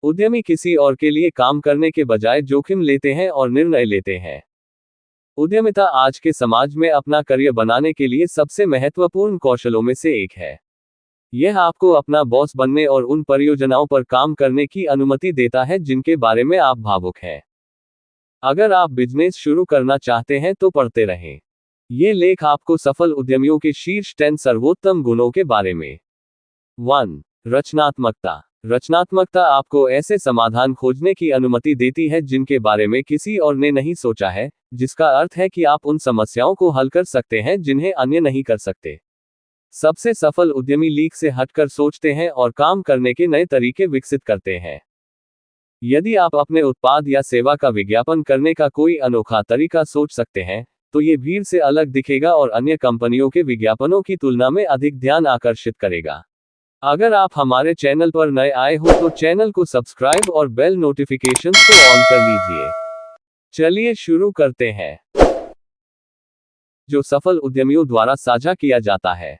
उद्यमी किसी और के लिए काम करने के बजाय जोखिम लेते हैं और निर्णय लेते हैं। उद्यमिता आज के समाज में अपना करियर बनाने के लिए सबसे महत्वपूर्ण कौशलों में से एक है। यह आपको अपना बॉस बनने और उन परियोजनाओं पर काम करने की अनुमति देता है जिनके बारे में आप भावुक हैं। अगर आप बिजनेस शुरू करना चाहते हैं तो पढ़ते रहें। ये लेख आपको सफल उद्यमियों के शीर्ष 10 सर्वोत्तम गुणों के बारे में। 1. रचनात्मकता। रचनात्मकता आपको ऐसे समाधान खोजने की अनुमति देती है जिनके बारे में किसी और ने नहीं सोचा है, जिसका अर्थ है कि आप उन समस्याओं को हल कर सकते हैं जिन्हें अन्य नहीं कर सकते। सबसे सफल उद्यमी लीक से हटकर सोचते हैं और काम करने के नए तरीके विकसित करते हैं। यदि आप अपने उत्पाद या सेवा का विज्ञापन करने का कोई अनोखा तरीका सोच सकते हैं, तो ये भीड़ से अलग दिखेगा और अन्य कंपनियों के विज्ञापनों की तुलना में अधिक ध्यान आकर्षित करेगा। अगर आप हमारे चैनल पर नए आए हो तो चैनल को सब्सक्राइब और बेल नोटिफिकेशंस को ऑन कर लीजिए। चलिए शुरू करते हैं। जो सफल उद्यमियों द्वारा साझा किया जाता है।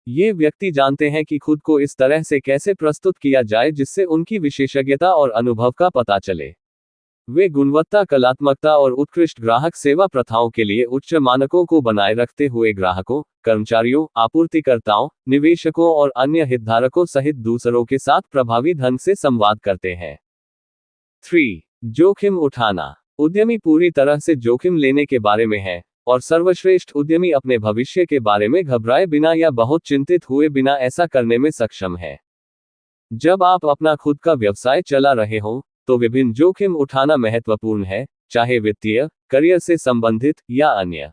ये व्यक्ति जानते हैं कि खुद को इस तरह से कैसे प्रस्तुत किया जाए जिससे उनकी विशेषज्ञता और अनुभव का पता चले। वे गुणवत्ता, कलात्मकता और उत्कृष्ट ग्राहक सेवा प्रथाओं के लिए उच्च मानकों को बनाए रखते हुए ग्राहकों, कर्मचारियों, आपूर्तिकर्ताओं, निवेशकों और अन्य हितधारकों सहित दूसरों के साथ प्रभावी ढंग से संवाद करते हैं। 3. जोखिम उठाना। उद्यमी पूरी तरह से जोखिम लेने के बारे में है, और सर्वश्रेष्ठ उद्यमी अपने भविष्य के बारे में घबराए बिना या बहुत चिंतित हुए बिना ऐसा करने में सक्षम है। जब आप अपना खुद का व्यवसाय चला रहे हों, तो विभिन्न जोखिम उठाना महत्वपूर्ण है, चाहे वित्तीय, करियर से संबंधित या अन्य।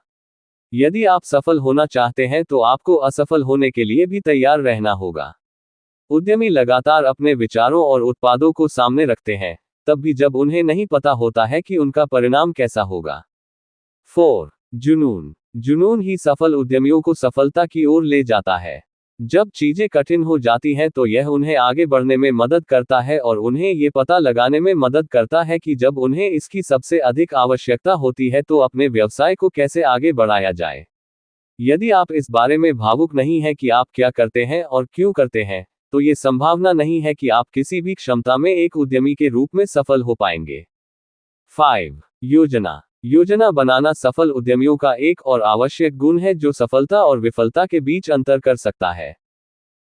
यदि आप सफल होना चाहते हैं तो आपको असफल होने के लिए भी तैयार रहना होगा। उद्यमी लगातार अपने विचारों और उत्पादों को सामने रखते हैं, तब भी जब उन्हें नहीं पता होता है कि उनका परिणाम कैसा होगा। 4. जुनून। जुनून ही सफल उद्यमियों को सफलता की ओर ले जाता है। जब चीजें कठिन हो जाती हैं तो यह उन्हें आगे बढ़ने में मदद करता है और उन्हें ये पता लगाने में मदद करता है कि जब उन्हें इसकी सबसे अधिक आवश्यकता होती है तो अपने व्यवसाय को कैसे आगे बढ़ाया जाए। यदि आप इस बारे में भावुक नहीं हैं कि आप क्या करते हैं और क्यों करते हैं, तो ये संभावना नहीं है कि आप किसी भी क्षमता में एक उद्यमी के रूप में सफल हो पाएंगे। 5. योजना। योजना बनाना सफल उद्यमियों का एक और आवश्यक गुण है जो सफलता और विफलता के बीच अंतर कर सकता है।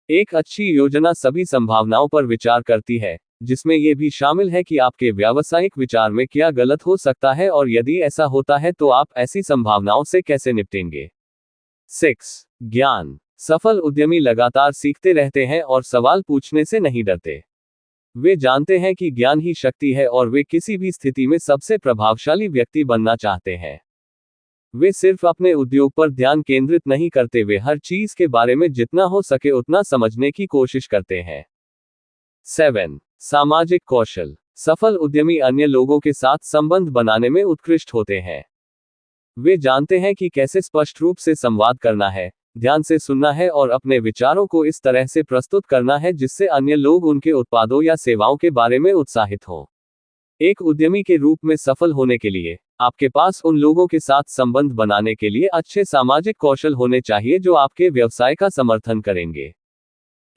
एक अच्छी योजना सभी संभावनाओं पर विचार करती है, जिसमें यह भी शामिल है कि आपके व्यावसायिक विचार में क्या गलत हो सकता है और यदि ऐसा होता है तो आप ऐसी संभावनाओं से कैसे निपटेंगे। 6. ज्ञान। सफल उद्यमी लगातार सीखते रहते हैं और सवाल पूछने से नहीं डरते। वे जानते हैं कि ज्ञान ही शक्ति है और वे किसी भी स्थिति में सबसे प्रभावशाली व्यक्ति बनना चाहते हैं। वे सिर्फ अपने उद्योग पर ध्यान केंद्रित नहीं करते, वे हर चीज के बारे में जितना हो सके उतना समझने की कोशिश करते हैं। 7. सामाजिक कौशल। सफल उद्यमी अन्य लोगों के साथ संबंध बनाने में उत्कृष्ट होते हैं। वे जानते हैं कि कैसे स्पष्ट रूप से संवाद करना है, ध्यान से सुनना है और अपने विचारों को इस तरह से प्रस्तुत करना है जिससे अन्य लोग उनके उत्पादों या सेवाओं के बारे में उत्साहित हों। एक उद्यमी के रूप में सफल होने के लिए आपके पास उन लोगों के साथ संबंध बनाने के लिए अच्छे सामाजिक कौशल होने चाहिए जो आपके व्यवसाय का समर्थन करेंगे।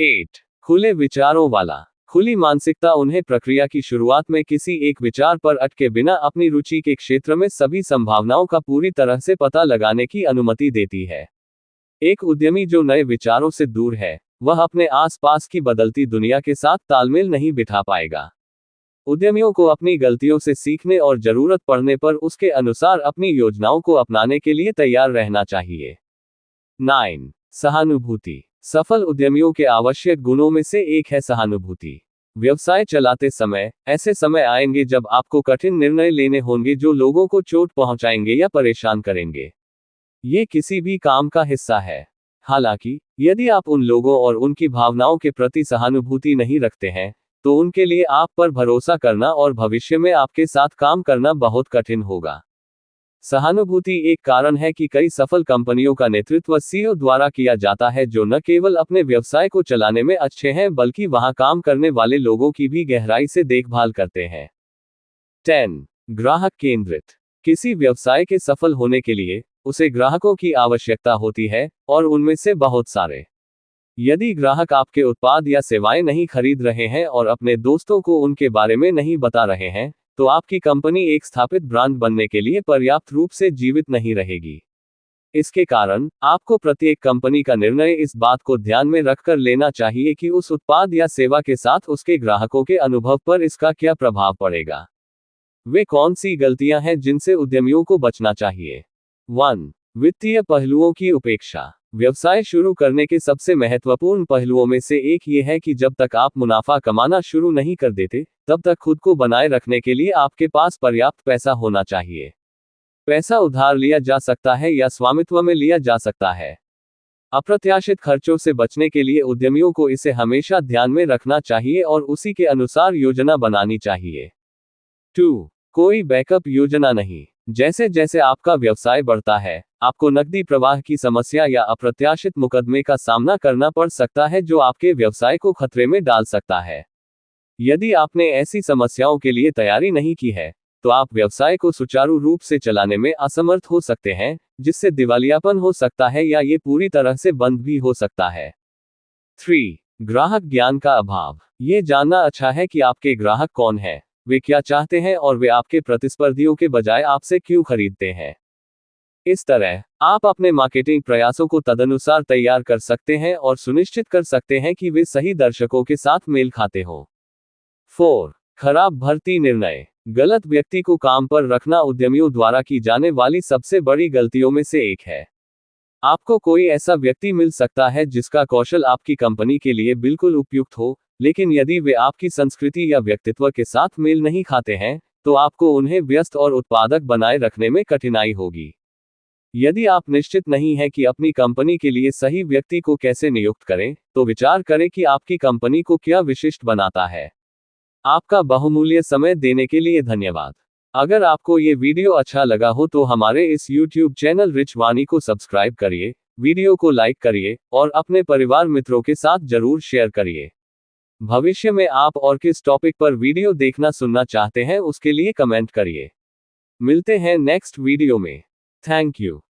8. खुले विचारों वाला। खुली मानसिकता उन्हें प्रक्रिया की शुरुआत में किसी एक विचार पर अटके बिना अपनी रुचि के क्षेत्र में सभी संभावनाओं का पूरी तरह से पता लगाने की अनुमति देती है। एक उद्यमी जो नए विचारों से दूर है, वह अपने आसपास की बदलती दुनिया के साथ तालमेल नहीं बिठा पाएगा। उद्यमियों को अपनी गलतियों से सीखने और जरूरत पड़ने पर उसके अनुसार अपनी योजनाओं को अपनाने के लिए तैयार रहना चाहिए। 9. सहानुभूति। सफल उद्यमियों के आवश्यक गुणों में से एक है सहानुभूति। व्यवसाय चलाते समय ऐसे समय आएंगे जब आपको कठिन निर्णय लेने होंगे जो लोगों को चोट पहुंचाएंगे या परेशान करेंगे। ये किसी भी काम का हिस्सा है। हालांकि यदि आप उन लोगों और उनकी भावनाओं के प्रति सहानुभूति नहीं रखते हैं, तो उनके लिए आप पर भरोसा करना और भविष्य में आपके साथ काम करना बहुत कठिन होगा। सहानुभूति एक कारण है कि कई सफल कंपनियों का नेतृत्व सीईओ द्वारा किया जाता है जो न केवल अपने व्यवसाय को चलाने में अच्छे हैं बल्कि वहां काम करने वाले लोगों की भी गहराई से देखभाल करते हैं। 10. ग्राहक केंद्रित। किसी व्यवसाय के सफल होने के लिए उसे ग्राहकों की आवश्यकता होती है, और उनमें से बहुत सारे। यदि ग्राहक आपके उत्पाद या सेवाएं नहीं खरीद रहे हैं और अपने दोस्तों को उनके बारे में नहीं बता रहे हैं, तो आपकी कंपनी एक स्थापित ब्रांड बनने के लिए पर्याप्त रूप से जीवित नहीं रहेगी। इसके कारण आपको प्रत्येक कंपनी का निर्णय इस बात को ध्यान में रखकर लेना चाहिए कि उस उत्पाद या सेवा के साथ उसके ग्राहकों के अनुभव पर इसका क्या प्रभाव पड़ेगा। वे कौन सी गलतियां हैं जिनसे उद्यमियों को बचना चाहिए। 1. वित्तीय पहलुओं की उपेक्षा। व्यवसाय शुरू करने के सबसे महत्वपूर्ण पहलुओं में से एक ये है कि जब तक आप मुनाफा कमाना शुरू नहीं कर देते, तब तक खुद को बनाए रखने के लिए आपके पास पर्याप्त पैसा होना चाहिए। पैसा उधार लिया जा सकता है या स्वामित्व में लिया जा सकता है। अप्रत्याशित खर्चों से बचने के लिए उद्यमियों को इसे हमेशा ध्यान में रखना चाहिए और उसी के अनुसार योजना बनानी चाहिए। 2. कोई बैकअप योजना नहीं। जैसे जैसे आपका व्यवसाय बढ़ता है, आपको नकदी प्रवाह की समस्या या अप्रत्याशित मुकदमे का सामना करना पड़ सकता है जो आपके व्यवसाय को खतरे में डाल सकता है। यदि आपने ऐसी समस्याओं के लिए तैयारी नहीं की है, तो आप व्यवसाय को सुचारू रूप से चलाने में असमर्थ हो सकते हैं, जिससे दिवालियापन हो सकता है या ये पूरी तरह से बंद भी हो सकता है। 3. ग्राहक ज्ञान का अभाव। ये जानना अच्छा है कि आपके ग्राहक कौन हैं, वे क्या चाहते हैं और वे आपके प्रतिस्पर्धियों के बजाय आपसे क्यों खरीदते हैं। इस तरह आप अपने मार्केटिंग प्रयासों को तदनुसार तैयार कर सकते हैं और सुनिश्चित कर सकते हैं कि वे सही दर्शकों के साथ मेल खाते हों। 4. खराब भर्ती निर्णय। गलत व्यक्ति को काम पर रखना उद्यमियों द्वारा की जाने वाली सबसे बड़ी गलतियों में से एक है। आपको कोई ऐसा व्यक्ति मिल सकता है जिसका कौशल आपकी कंपनी के लिए बिल्कुल उपयुक्त हो, लेकिन यदि वे आपकी संस्कृति या व्यक्तित्व के साथ मेल नहीं खाते हैं, तो आपको उन्हें व्यस्त और उत्पादक बनाए रखने में कठिनाई होगी। यदि आप निश्चित नहीं हैं कि अपनी कंपनी के लिए सही व्यक्ति को कैसे नियुक्त करें, तो विचार करें कि आपकी कंपनी को क्या विशिष्ट बनाता है। आपका बहुमूल्य समय देने के लिए धन्यवाद। अगर आपको ये वीडियो अच्छा लगा हो तो हमारे इस YouTube चैनल रिच वाणी को सब्सक्राइब करिए, वीडियो को लाइक करिए और अपने परिवार मित्रों के साथ जरूर शेयर करिए। भविष्य में आप और किस टॉपिक पर वीडियो देखना सुनना चाहते हैं उसके लिए कमेंट करिए। मिलते हैं नेक्स्ट वीडियो में। Thank you.